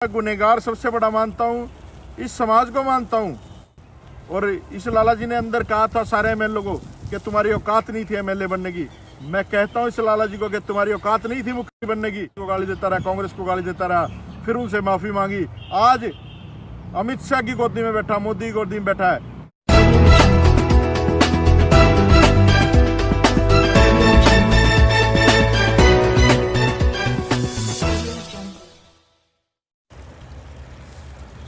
गुनहगार सबसे बड़ा मानता हूँ, इस समाज को मानता हूँ। और इस लाला जी ने अंदर कहा था सारे एमएलए को कि तुम्हारी औकात नहीं थी एमएलए बनने की। मैं कहता हूँ इस लाला जी को कि तुम्हारी औकात नहीं थी मुख्यमंत्री बनने की। को गाली देता रहा, कांग्रेस को गाली देता रहा, फिर उनसे माफी मांगी। आज अमित शाह की गोदी में बैठा, मोदी की गोदी में बैठा है।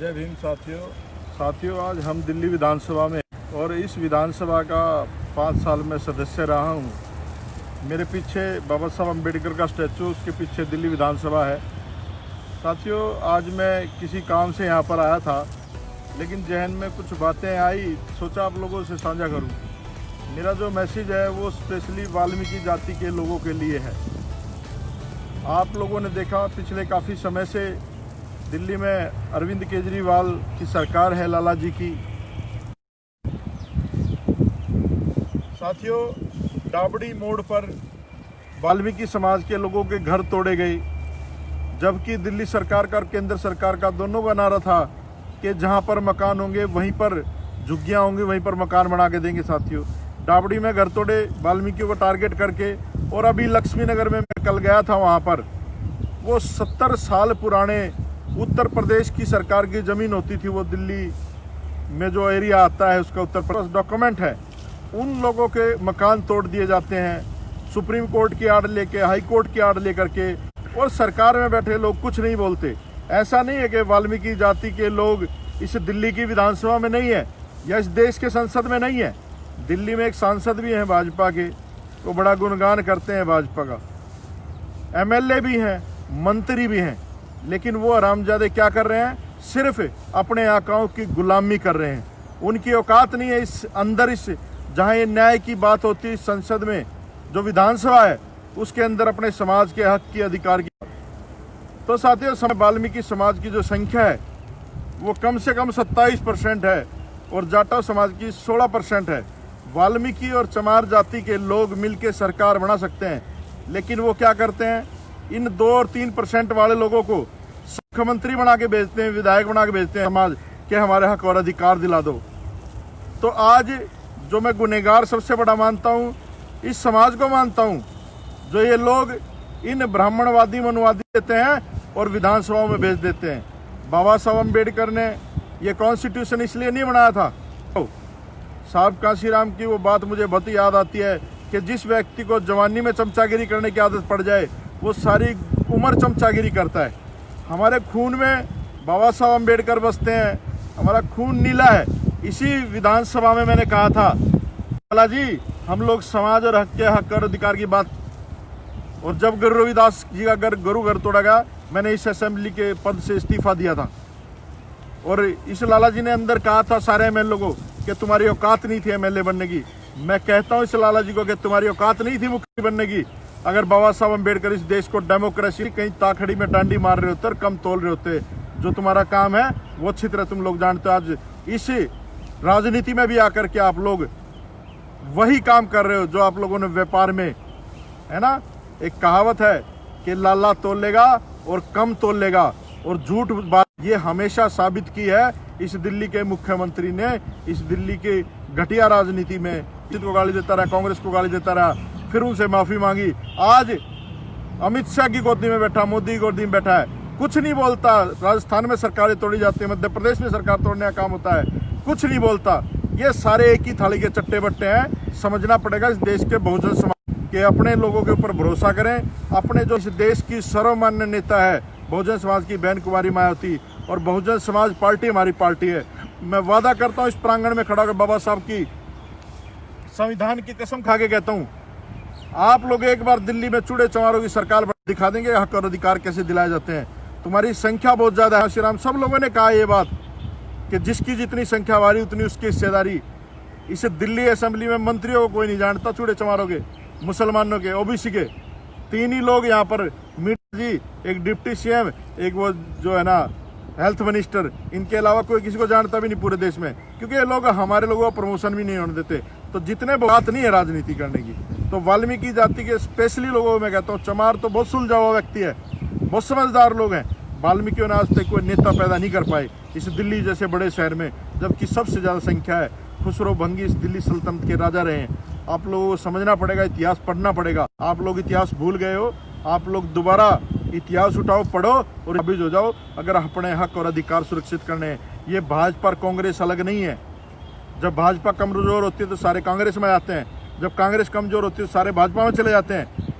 जय भीम साथियों, आज हम दिल्ली विधानसभा में और इस विधानसभा का 5 साल में सदस्य रहा हूँ। मेरे पीछे बाबा साहब अम्बेडकर का स्टैचू, उसके पीछे दिल्ली विधानसभा है। साथियों, आज मैं किसी काम से यहाँ पर आया था, लेकिन जहन में कुछ बातें आई, सोचा आप लोगों से साझा करूँ। मेरा जो मैसेज है वो स्पेशली वाल्मीकि जाति के लोगों के लिए है। आप लोगों ने देखा पिछले काफ़ी समय से दिल्ली में अरविंद केजरीवाल की सरकार है, लाला जी की। साथियों, डाबड़ी मोड़ पर वाल्मीकि समाज के लोगों के घर तोड़े गए, जबकि दिल्ली सरकार का और केंद्र सरकार का दोनों का नारा था कि जहां पर मकान होंगे वहीं पर झुग्गियां होंगी, वहीं पर मकान बना के देंगे। साथियों, डाबड़ी में घर तोड़े वाल्मीकियों को टारगेट करके। और अभी लक्ष्मी नगर में मैं कल गया था, वहाँ पर वो 70 साल पुराने उत्तर प्रदेश की सरकार की ज़मीन होती थी, वो दिल्ली में जो एरिया आता है उसका उत्तर प्रदेश डॉक्यूमेंट है। उन लोगों के मकान तोड़ दिए जाते हैं, सुप्रीम कोर्ट की आर्डर लेके, हाई कोर्ट की आर्डर लेकर के, और सरकार में बैठे लोग कुछ नहीं बोलते। ऐसा नहीं है कि वाल्मीकि जाति के लोग इस दिल्ली की विधानसभा में नहीं है या इस देश के संसद में नहीं है। दिल्ली में एक सांसद भी हैं भाजपा के, वो बड़ा गुणगान करते हैं भाजपा का। एमएलए भी हैं, मंत्री भी हैं, लेकिन वो हरामजादे क्या कर रहे हैं? सिर्फ अपने आकाओं की गुलामी कर रहे हैं। उनकी औकात नहीं है इस अंदर, इस जहां ये न्याय की बात होती है, संसद में जो विधानसभा है उसके अंदर अपने समाज के हक की, अधिकार की। तो साथियों, वाल्मीकि समाज की जो संख्या है वो कम से कम 27% है और जाटव समाज की 16% है। वाल्मीकि और चमार जाति के लोग मिलकर सरकार बना सकते हैं, लेकिन वो क्या करते हैं? इन 2 और 3% वाले लोगों को मुख्यमंत्री बना के भेजते हैं, विधायक बना के भेजते हैं समाज के हमारे हक और अधिकार दिला दो। तो आज जो मैं गुनहगार सबसे बड़ा मानता हूँ, इस समाज को मानता हूँ, जो ये लोग इन ब्राह्मणवादी मनुवादी देते हैं और विधानसभाओं में भेज देते हैं। बाबा साहब अम्बेडकर ने ये कॉन्स्टिट्यूशन इसलिए नहीं बनाया था। साहब कांशीराम की वो बात मुझे बहुत याद आती है कि जिस व्यक्ति को जवानी में चमचागिरी करने की आदत पड़ जाए वो सारी उम्र चमचागिरी करता है। हमारे खून में बाबा साहब अम्बेडकर बसते हैं, हमारा खून नीला है। इसी विधानसभा में मैंने कहा था, लाला जी, हम लोग समाज और हक और अधिकार की बात। और जब गुरु रविदास जी का घर तोड़ा गया, मैंने इस असेंबली के पद से इस्तीफा दिया था। और इस लाला जी ने अंदर कहा था सारे एमएलए को कि तुम्हारी औकात नहीं थी एमएलए बनने की। मैं कहता हूँ इस लाला जी को कि तुम्हारी औकात नहीं थी मुख्यमंत्री बनने की। अगर बाबा साहब अम्बेडकर इस देश को डेमोक्रेसी कहीं ताखड़ी में डांडी मार रहे होते और कम तोल रहे होते, जो तुम्हारा काम है वो अच्छी तरह तुम लोग जानते हो। आज इस राजनीति में भी आकर के आप लोग वही काम कर रहे हो जो आप लोगों ने व्यापार में, है ना, एक कहावत है कि लाला तोल लेगा और कम तोल लेगा, और झूठ बात ये हमेशा साबित की है इस दिल्ली के मुख्यमंत्री ने। इस दिल्ली की घटिया राजनीति में को गाली देता रहा, कांग्रेस को गाली देता रहा, फिर उनसे माफी मांगी। आज अमित शाह की गोदी में बैठा, मोदी की गोदी में बैठा है, कुछ नहीं बोलता। राजस्थान में सरकारें तोड़ी जाती है, मध्य प्रदेश में सरकार तोड़ने का काम होता है, कुछ नहीं बोलता। ये सारे एक ही थाली के चट्टे बट्टे हैं। समझना पड़ेगा इस देश के बहुजन समाज के, अपने लोगों के ऊपर भरोसा करें। अपने जो इस देश की सर्वमान्य नेता है बहुजन समाज की बहन कुमारी मायावती, और बहुजन समाज पार्टी हमारी पार्टी है। मैं वादा करता हूँ इस प्रांगण में खड़ा होकर बाबा साहब की संविधान की कसम खा के कहता हूँ, आप लोग एक बार दिल्ली में चूड़े चमारों की सरकार दिखा देंगे हक और अधिकार कैसे दिलाए जाते हैं। तुम्हारी संख्या बहुत ज्यादा है। श्री राम सब लोगों ने कहा ये बात कि जिसकी जितनी संख्या वाली उतनी उसकी हिस्सेदारी। इसे दिल्ली असेंबली में मंत्रियों को कोई नहीं जानता, चूड़े चमारों के, मुसलमानों के, ओबीसी के 3 ही लोग यहाँ पर, मीठा जी, एक डिप्टी सीएम, एक वो जो है ना हेल्थ मिनिस्टर, इनके अलावा कोई किसी को जानता भी नहीं पूरे देश में, क्योंकि ये लोग हमारे लोगों को प्रमोशन भी नहीं होने देते। तो जितने बात नहीं है राजनीति करने की, तो वाल्मीकि जाति के स्पेशली लोगों में कहता हूँ, चमार तो बहुत सुलझा हुआ व्यक्ति है, बहुत समझदार लोग हैं, वाल्मीकियों ने आज तक कोई नेता पैदा नहीं कर पाए इस दिल्ली जैसे बड़े शहर में, जबकि सबसे ज़्यादा संख्या है। खुसरो भंगी इस दिल्ली सल्तनत के राजा रहे हैं। आप लोगों को समझना पड़ेगा, इतिहास पढ़ना पड़ेगा। आप लोग इतिहास भूल गए हो, आप लोग दोबारा इतिहास उठाओ, पढ़ो और काबिज हो जाओ अगर अपने हक और अधिकार सुरक्षित करने हैं। ये भाजपा और कांग्रेस अलग नहीं है। जब भाजपा कमजोर होती है तो सारे कांग्रेस में आते हैं, जब कांग्रेस कमजोर होती है तो सारे भाजपा में चले जाते हैं।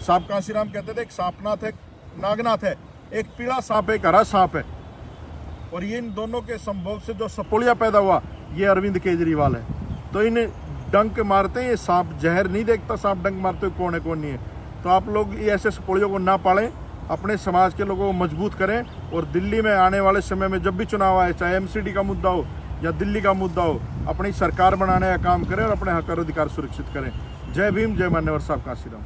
सांप कांशीराम कहते थे एक सांपनाथ है, नागनाथ है, एक पीला सांप है, एक हरा सांप है। और ये इन दोनों के संभोग से जो सपोलिया पैदा हुआ ये अरविंद केजरीवाल है। तो इन डंक मारते हैं, ये सांप जहर नहीं देखता, सांप डंक मारते हुए कौन है कौन नहीं है। तो आप लोग ये ऐसे सपोलियों को ना पालें, अपने समाज के लोगों को मजबूत करें। और दिल्ली में आने वाले समय में जब भी चुनाव आए, चाहे एमसीडी का मुद्दा हो या दिल्ली का मुद्दा हो, अपनी सरकार बनाने का काम करें और अपने हक और अधिकार सुरक्षित करें। जय भीम, जय मान्यवर साहब कांशीराम।